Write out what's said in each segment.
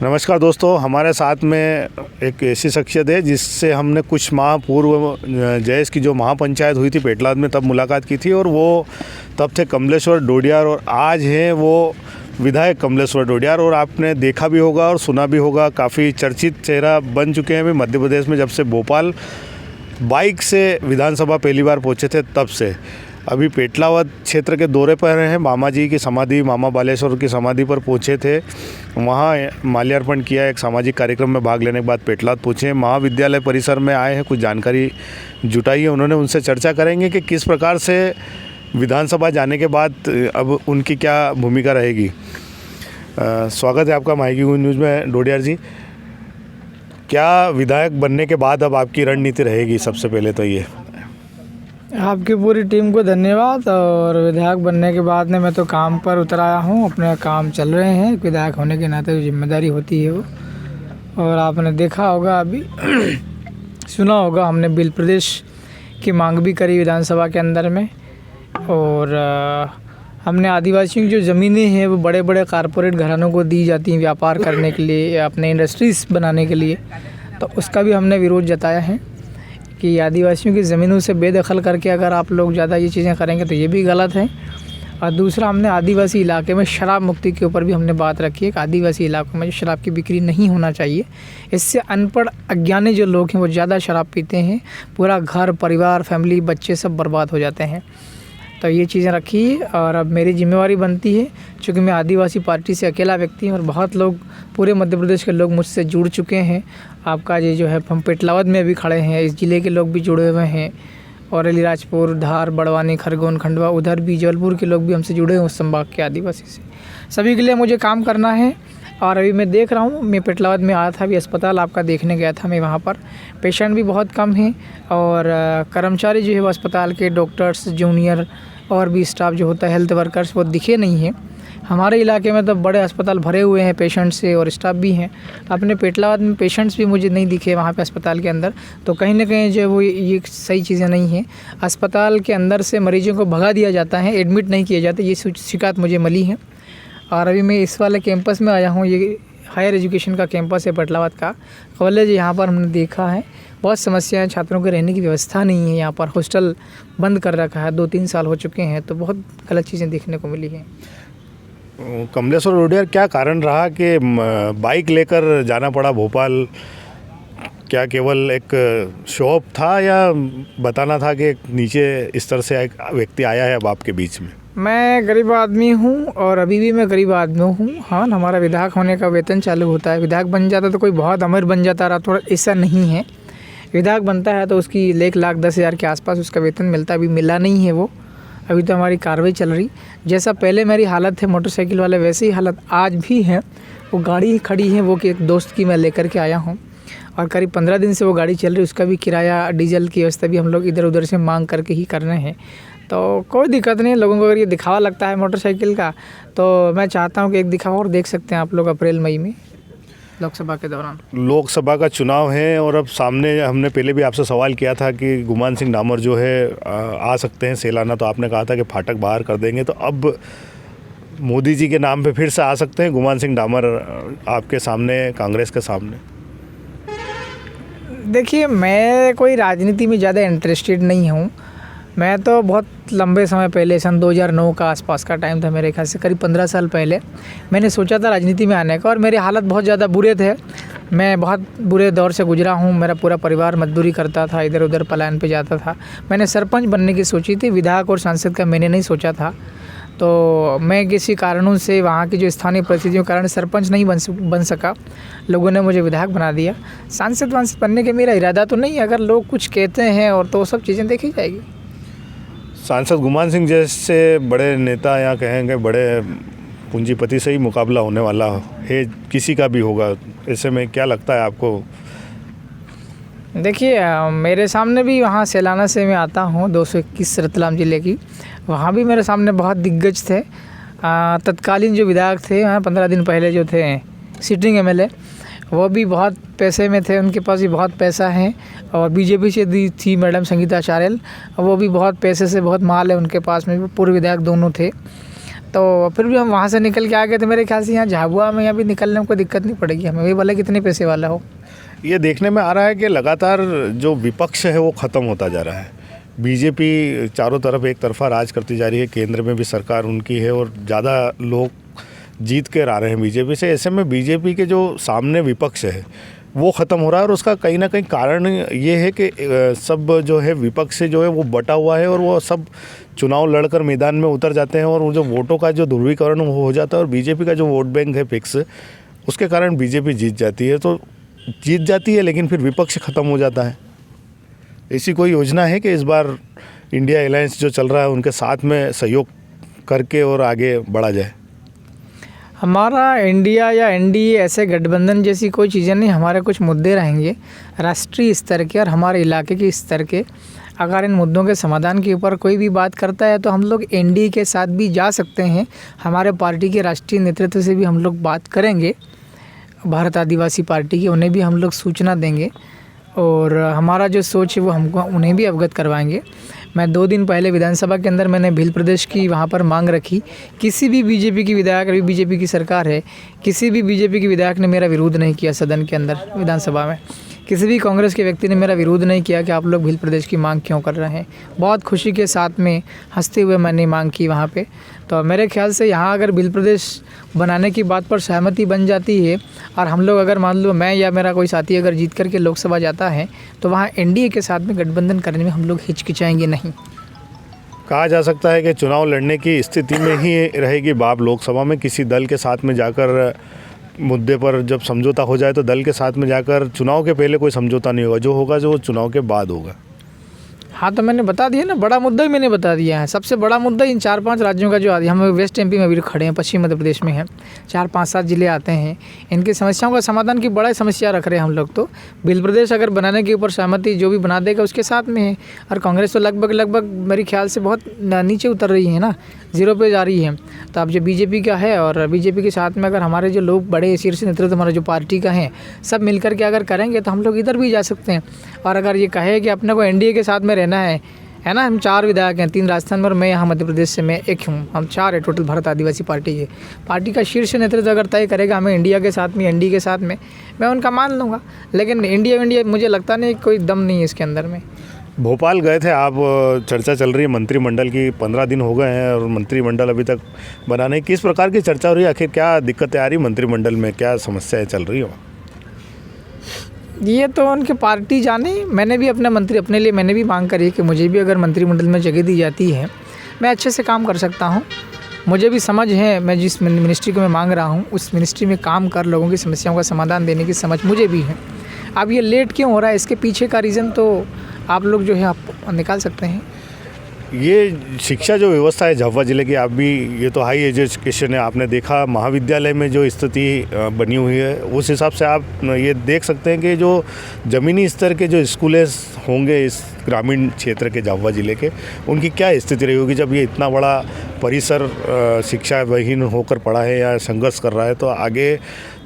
नमस्कार दोस्तों, हमारे साथ में एक ऐसी शख्सियत है जिससे हमने कुछ माह पूर्व जयेश की जो महापंचायत हुई थी पेटलाद में तब मुलाकात की थी और वो तब थे कमलेश्वर डोडियार और आज हैं वो विधायक कमलेश्वर डोडियार। और आपने देखा भी होगा और सुना भी होगा, काफ़ी चर्चित चेहरा बन चुके हैं अभी मध्य प्रदेश में। जब से भोपाल बाइक से विधानसभा पहली बार पहुँचे थे तब से अभी पेटलावद क्षेत्र के दौरे पर हैं। मामा जी की समाधि, मामा बालेश्वर की समाधि पर पहुंचे थे, वहां माल्यार्पण किया। एक सामाजिक कार्यक्रम में भाग लेने के बाद पेटलाद पहुंचे, महाविद्यालय परिसर में आए हैं, कुछ जानकारी जुटाई है उन्होंने। उनसे चर्चा करेंगे कि किस प्रकार से विधानसभा जाने के बाद अब उनकी क्या भूमिका रहेगी। स्वागत है आपका माई की गूंज न्यूज़ में डोडियार जी। क्या विधायक बनने के बाद अब आपकी रणनीति रहेगी? सबसे पहले तो ये आपकी पूरी टीम को धन्यवाद। और विधायक बनने के बाद में मैं तो काम पर उतर आया हूँ, अपने काम चल रहे हैं। विधायक होने के नाते जो जिम्मेदारी होती है वो, और आपने देखा होगा अभी सुना होगा, हमने बिल प्रदेश की मांग भी करी विधानसभा के अंदर में। और हमने आदिवासियों की जो ज़मीनें हैं वो बड़े बड़े कारपोरेट घरानों को दी जाती हैं व्यापार करने के लिए या अपने इंडस्ट्रीज़ बनाने के लिए, तो उसका भी हमने विरोध जताया है कि आदिवासियों की ज़मीनों से बेदखल करके अगर आप लोग ज़्यादा ये चीज़ें करेंगे तो ये भी गलत है। और दूसरा, हमने आदिवासी इलाके में शराब मुक्ति के ऊपर भी हमने बात रखी है कि आदिवासी इलाकों में जो शराब की बिक्री नहीं होना चाहिए। इससे अनपढ़ अज्ञानी जो लोग हैं वो ज़्यादा शराब पीते हैं, पूरा घर परिवार फैमिली बच्चे सब बर्बाद हो जाते हैं। तो ये चीज़ें रखी है और अब मेरी जिम्मेवारी बनती है, चूँकि मैं आदिवासी पार्टी से अकेला व्यक्ति हूँ और बहुत लोग पूरे मध्य प्रदेश के लोग मुझसे जुड़ चुके हैं। आपका ये जो है हम पेटलावद में भी खड़े हैं, इस ज़िले के लोग भी जुड़े हुए हैं, और अलीराजपुर, धार, बड़वानी, खरगोन, खंडवा, उधर भी जबलपुर के लोग भी हमसे जुड़े हैं उस संभाग के आदिवासी से। सभी के लिए मुझे काम करना है। और अभी मैं देख रहा हूँ, मैं पेटलावद में आया था, अभी अस्पताल आपका देखने गया था मैं, वहाँ पर पेशेंट भी बहुत कम हैं और कर्मचारी जो है वो अस्पताल के डॉक्टर्स, जूनियर और भी स्टाफ जो होता है हेल्थ वर्कर्स वो दिखे नहीं हैं। हमारे इलाके में तो बड़े अस्पताल भरे हुए हैं पेशेंट से और स्टाफ भी हैं। अपने पेटलावद में पेशेंट्स भी मुझे नहीं दिखे वहाँ पे अस्पताल के अंदर, तो कहीं ना कहीं जो है वो ये सही चीज़ें नहीं हैं। अस्पताल के अंदर से मरीजों को भगा दिया जाता है, एडमिट नहीं किए जाते, ये शिकायत मुझे मिली है। और अभी मैं इस वाले कैंपस में आया हूँ, ये हायर एजुकेशन का कैंपस है पेटलावद का कॉलेज। यहाँ पर हमने देखा है बहुत समस्याएं, छात्रों के रहने की व्यवस्था नहीं है, यहाँ पर हॉस्टल बंद कर रखा है, 2-3 साल हो चुके हैं, तो बहुत गलत चीज़ें देखने को मिली हैं। कमलेश्वर डोडियार, क्या कारण रहा कि बाइक लेकर जाना पड़ा भोपाल? क्या केवल एक शो ऑफ था या बताना था कि नीचे स्तर से एक व्यक्ति आया है अब आपके बीच में? मैं गरीब आदमी हूँ और अभी भी मैं गरीब आदमी हूँ। हाँ, हमारा विधायक होने का वेतन चालू होता है। विधायक बन जाता तो कोई बहुत अमीर बन जाता रहा, थोड़ा ऐसा नहीं है। विधायक बनता है तो उसकी 1,10,000 के आसपास उसका वेतन मिलता है, अभी मिला नहीं है वो। अभी तो हमारी कार्रवाई चल रही। जैसा पहले मेरी हालत है मोटरसाइकिल वाले, वैसे ही हालत आज भी है। वो गाड़ी खड़ी है वो कि एक दोस्त की मैं लेकर के आया हूँ और करीब 15 दिन से वो गाड़ी चल रही, उसका भी किराया डीजल की व्यवस्था भी हम लोग इधर उधर से मांग करके ही कर रहे हैं। तो कोई दिक्कत नहीं है लोगों को। अगर ये दिखावा लगता है मोटरसाइकिल का तो मैं चाहता हूँ कि एक दिखावा और देख सकते हैं आप लोग अप्रैल मई में लोकसभा के दौरान। लोकसभा का चुनाव है और अब सामने, हमने पहले भी आपसे सवाल किया था कि गुमान सिंह डामर जो है आ सकते हैं सेलाना, तो आपने कहा था कि फाटक बाहर कर देंगे। तो अब मोदी जी के नाम पे फिर से आ सकते हैं गुमान सिंह डामर आपके सामने, कांग्रेस के सामने? देखिए, मैं कोई राजनीति में ज़्यादा इंटरेस्टेड नहीं हूँ। मैं तो बहुत लंबे समय पहले, सन 2009 का आसपास का टाइम था मेरे ख्याल से, करीब 15 साल पहले मैंने सोचा था राजनीति में आने का, और मेरे हालत बहुत ज़्यादा बुरे थे। मैं बहुत बुरे दौर से गुजरा हूँ। मेरा पूरा परिवार मजदूरी करता था, इधर उधर पलायन पे जाता था। मैंने सरपंच बनने की सोची थी, विधायक और सांसद का मैंने नहीं सोचा था। तो मैं किसी कारणों से, वहाँ की जो स्थानीय परिस्थितियों के कारण सरपंच नहीं बन सका। लोगों ने मुझे विधायक बना दिया। सांसद बनने के मेरा इरादा तो नहीं है, अगर लोग कुछ कहते हैं और तो सब चीज़ें देखी जाएगी। सांसद गुमान सिंह जैसे बड़े नेता, या कहेंगे बड़े पूंजीपति से ही मुकाबला होने वाला है, किसी का भी होगा। ऐसे में क्या लगता है आपको? देखिए, मेरे सामने भी वहाँ सेलाना से मैं आता हूँ, 221 रतलाम ज़िले की, वहाँ भी मेरे सामने बहुत दिग्गज थे। तत्कालीन जो विधायक थे 15 दिन पहले जो थे सिटिंग एमएलए, वो भी बहुत पैसे में थे, उनके पास भी बहुत पैसा है। और बीजेपी से दी थी मैडम संगीता चारेल, वो भी बहुत पैसे से बहुत माल है उनके पास में, पूर्व विधायक दोनों थे। तो फिर भी हम वहाँ से निकल के आ गए, तो मेरे ख्याल से यहाँ झाबुआ में यहाँ भी निकलने में कोई दिक्कत नहीं पड़ेगी हमें, वही भले कितने पैसे वाला हो। ये देखने में आ रहा है कि लगातार जो विपक्ष है वो ख़त्म होता जा रहा है। बीजेपी चारों तरफ एक तरफा राज करती जा रही है, केंद्र में भी सरकार उनकी है और ज़्यादा लोग जीत कर आ रहे हैं बीजेपी से। ऐसे में बीजेपी के जो सामने विपक्ष है वो ख़त्म हो रहा है और उसका कहीं ना कहीं कारण ये है कि सब जो है विपक्ष से जो है वो बटा हुआ है और वो सब चुनाव लड़कर मैदान में उतर जाते हैं और वो जो वोटों का जो ध्रुवीकरण वो हो जाता है और बीजेपी का जो वोट बैंक है फिक्स, उसके कारण बीजेपी जीत जाती है। तो जीत जाती है लेकिन फिर विपक्ष ख़त्म हो जाता है। ऐसी कोई योजना है कि इस बार इंडिया अलायंस जो चल रहा है उनके साथ में सहयोग करके और आगे बढ़ा जाए? हमारा इंडिया या एनडीए ऐसे गठबंधन जैसी कोई चीज़ें नहीं, हमारे कुछ मुद्दे रहेंगे राष्ट्रीय स्तर के और हमारे इलाके के स्तर के। अगर इन मुद्दों के समाधान के ऊपर कोई भी बात करता है तो हम लोग एनडीए के साथ भी जा सकते हैं। हमारे पार्टी के राष्ट्रीय नेतृत्व से भी हम लोग बात करेंगे, भारत आदिवासी पार्टी की, उन्हें भी हम लोग सूचना देंगे और हमारा जो सोच है वो हमको उन्हें भी अवगत करवाएंगे। मैं 2 दिन पहले विधानसभा के अंदर मैंने भील प्रदेश की वहाँ पर मांग रखी। किसी भी बीजेपी की विधायक, अभी बीजेपी की सरकार है, किसी भी बीजेपी की विधायक ने मेरा विरोध नहीं किया सदन के अंदर, विधानसभा में। किसी भी कांग्रेस के व्यक्ति ने मेरा विरोध नहीं किया कि आप लोग भील प्रदेश की मांग क्यों कर रहे हैं। बहुत खुशी के साथ में हंसते हुए मैंने मांग की वहाँ पे। तो मेरे ख्याल से यहाँ अगर भील प्रदेश बनाने की बात पर सहमति बन जाती है और हम लोग अगर मान लो मैं या मेरा कोई साथी अगर जीत करके लोकसभा जाता है तो वहाँ एनडीए के साथ में गठबंधन करने में हम लोग हिचकिचाएंगे नहीं। कहा जा सकता है कि चुनाव लड़ने की स्थिति में ही रहेगी बाप लोकसभा में, किसी दल के साथ में जाकर मुद्दे पर जब समझौता हो जाए तो दल के साथ में जाकर, चुनाव के पहले कोई समझौता नहीं होगा, जो होगा जो चुनाव के बाद होगा। हाँ, तो मैंने बता दिया ना, बड़ा मुद्दा ही मैंने बता दिया है। सबसे बड़ा मुद्दा इन 4-5 राज्यों का जो हम वेस्ट एमपी में भी खड़े हैं, पश्चिम मध्य प्रदेश में हैं, 4-5-7 ज़िले आते हैं। इनकी समस्याओं का समाधान की बड़ा समस्या रख रहे हैं हम लोग। तो भील प्रदेश अगर बनाने के ऊपर सहमति जो भी बना देगा उसके साथ में है। और कांग्रेस तो लगभग मेरे ख्याल से बहुत नीचे उतर रही है ना, 0 पे जा रही है। तो अब जो बीजेपी का है और बीजेपी के साथ में अगर हमारे जो लोग बड़े शीर्ष नेतृत्व हमारा जो पार्टी का है सब मिल कर के अगर करेंगे तो हम लोग इधर भी जा सकते हैं। और अगर ये कहे कि अपने को एनडीए के साथ में रहना है ना, हम 4 विधायक हैं, 3 राजस्थान में और मैं यहाँ मध्य प्रदेश से मैं एक हूँ, हम 4 है टोटल भारत आदिवासी पार्टी के। पार्टी का शीर्ष नेतृत्व अगर तय करेगा हमें इंडिया के साथ में, एनडीए के साथ में, मैं उनका मान लूँगा। लेकिन इंडिया मुझे लगता नहीं, कोई दम नहीं है इसके अंदर में। भोपाल गए थे आप, चर्चा चल रही है मंत्रिमंडल की, 15 दिन हो गए हैं और मंत्रिमंडल अभी तक बना नहीं। किस प्रकार की चर्चा हो रही है, आखिर क्या दिक्कतें आ रही मंत्रिमंडल में, क्या समस्याएं चल रही हो? ये तो उनके पार्टी जाने। मैंने भी अपने लिए मैंने भी मांग करी कि मुझे भी अगर मंत्रिमंडल में जगह दी जाती है मैं अच्छे से काम कर सकता हूँ। मुझे भी समझ है, मैं जिस मिनिस्ट्री को मैं मांग रहा हूँ उस मिनिस्ट्री में काम कर लोगों की समस्याओं का समाधान देने की समझ मुझे भी है। अब ये लेट क्यों हो रहा है, इसके पीछे का रीज़न तो आप लोग जो है आप निकाल सकते हैं। ये शिक्षा जो व्यवस्था है झाबुआ ज़िले की, आप भी, ये तो हाई एजुकेशन है, आपने देखा महाविद्यालय में जो स्थिति बनी हुई है उस हिसाब से आप ये देख सकते हैं कि जो ज़मीनी स्तर के जो स्कूलें होंगे इस ग्रामीण क्षेत्र के झाबुआ ज़िले के, उनकी क्या स्थिति रही होगी जब ये इतना बड़ा परिसर शिक्षा विहीन होकर पड़ा है या संघर्ष कर रहा है। तो आगे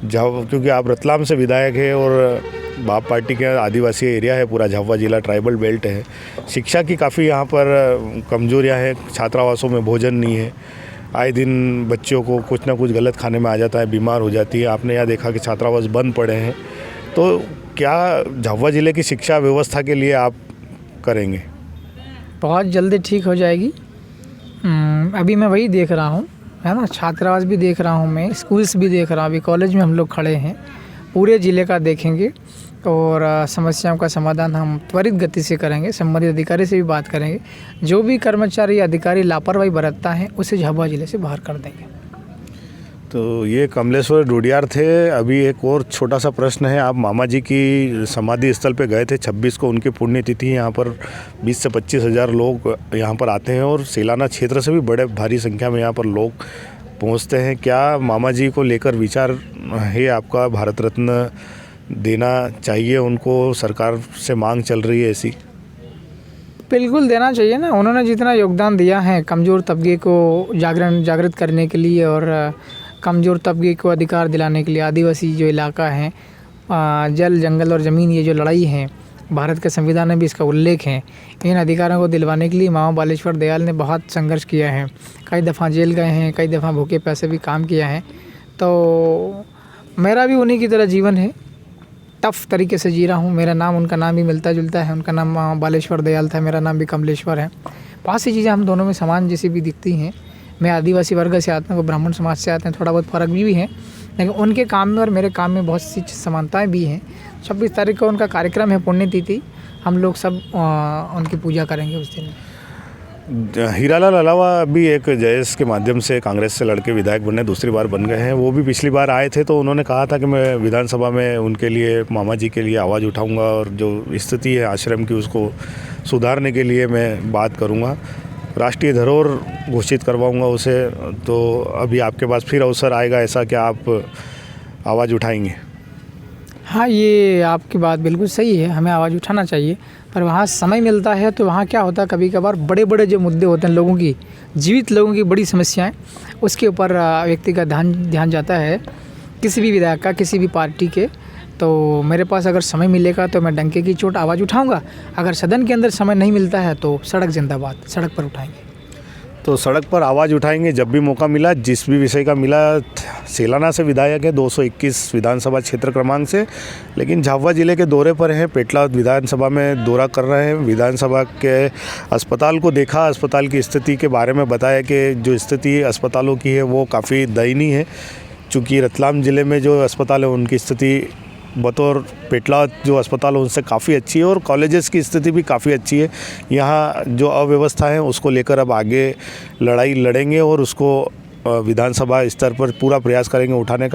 क्योंकि आप रतलाम से विधायक है और बाप पार्टी के आदिवासी एरिया है, पूरा झाबुआ ज़िला ट्राइबल बेल्ट है, शिक्षा की काफ़ी यहाँ पर कमजोरियाँ हैं, छात्रावासों में भोजन नहीं है, आए दिन बच्चों को कुछ ना कुछ गलत खाने में आ जाता है, बीमार हो जाती है। आपने यहाँ देखा कि छात्रावास बंद पड़े हैं। तो क्या झाबुआ ज़िले की शिक्षा व्यवस्था के लिए आप करेंगे? बहुत जल्दी ठीक हो जाएगी। अभी मैं वही देख रहा हूँ, है ना, छात्रावास भी देख रहा हूँ मैं, स्कूल्स भी देख रहा हूँ। अभी कॉलेज में हम लोग खड़े हैं, पूरे ज़िले का देखेंगे और समस्याओं का समाधान हम त्वरित गति से करेंगे। संबंधित अधिकारी से भी बात करेंगे, जो भी कर्मचारी अधिकारी लापरवाही बरतता है उसे झाबुआ ज़िले से बाहर कर देंगे। तो ये कमलेश्वर डोडियार थे। अभी एक और छोटा सा प्रश्न है, आप मामा जी की समाधि स्थल पे गए थे 26 को, उनकी पुण्यतिथि, यहाँ पर 20 से 25 हज़ार लोग यहाँ पर आते हैं और सेलाना क्षेत्र से भी बड़े भारी संख्या में यहाँ पर लोग पहुँचते हैं। क्या मामा जी को लेकर विचार है आपका, भारत रत्न देना चाहिए उनको, सरकार से मांग चल रही है ऐसी? बिल्कुल देना चाहिए ना, उन्होंने जितना योगदान दिया है कमज़ोर तबके को जागृत करने के लिए और कमज़ोर तबके को अधिकार दिलाने के लिए, आदिवासी जो इलाका है, जल जंगल और ज़मीन, ये जो लड़ाई है भारत के संविधान में भी इसका उल्लेख है। इन अधिकारों को दिलवाने के लिए मामा बालेश्वर दयाल ने बहुत संघर्ष किया है, कई दफ़ा जेल गए हैं, कई दफ़ा भूखे पैसे भी काम किया है। तो मेरा भी उन्हीं की तरह जीवन है, टफ तरीके से जी रहा हूँ। मेरा नाम उनका नाम भी मिलता जुलता है, उनका नाम मामा बालेश्वर दयाल था, मेरा नाम भी कमलेश्वर है। बहुत सी चीज़ें हम दोनों में समान जैसी भी दिखती हैं। मैं आदिवासी वर्ग से आता हूँ, वो ब्राह्मण समाज से आते हैं, थोड़ा बहुत फ़र्क भी है, लेकिन उनके काम में और मेरे काम में बहुत सी समानताएं भी हैं। 26 तारीख को उनका कार्यक्रम है, पुण्यतिथि, हम लोग सब उनकी पूजा करेंगे उस दिन। हीरालाल अलावा भी एक जयेश के माध्यम से कांग्रेस से लड़के विधायक बनने दूसरी बार बन गए हैं। वो भी पिछली बार आए थे तो उन्होंने कहा था कि मैं विधानसभा में उनके लिए, मामा जी के लिए आवाज़ उठाऊंगा और जो स्थिति है आश्रम की उसको सुधारने के लिए मैं बात करूंगा, राष्ट्रीय धरोहर घोषित करवाऊंगा उसे। तो अभी आपके पास फिर अवसर आएगा ऐसा कि आप आवाज़ उठाएंगे? हाँ, ये आपकी बात बिल्कुल सही है, हमें आवाज़ उठाना चाहिए, पर वहाँ समय मिलता है तो वहाँ क्या होता है, कभी कभार बड़े बड़े जो मुद्दे होते हैं लोगों की, जीवित लोगों की बड़ी समस्याएं, उसके ऊपर व्यक्ति का ध्यान जाता है, किसी भी विधायक का, किसी भी पार्टी के। तो मेरे पास अगर समय मिलेगा तो मैं डंके की चोट आवाज़ उठाऊंगा। अगर सदन के अंदर समय नहीं मिलता है तो सड़क जिंदाबाद, सड़क पर उठाएंगे। तो सड़क पर आवाज़ उठाएंगे जब भी मौका मिला, जिस भी विषय का मिला। सेलाना से विधायक है 221 विधानसभा क्षेत्र क्रमांक से, लेकिन झाबुआ जिले के दौरे पर हैं, पेटलाद विधानसभा में दौरा कर रहे हैं। विधानसभा के अस्पताल को देखा, अस्पताल की स्थिति के बारे में बताया कि जो स्थिति अस्पतालों की है वो काफ़ी दयनीय है, चूँकि रतलाम ज़िले में जो अस्पताल है उनकी स्थिति बतौर पेटलाद जो अस्पताल है उनसे काफ़ी अच्छी है और कॉलेजेस की स्थिति भी काफ़ी अच्छी है। यहाँ जो अव्यवस्था है उसको लेकर अब आगे लड़ाई लड़ेंगे और उसको विधानसभा स्तर पर पूरा प्रयास करेंगे उठाने का।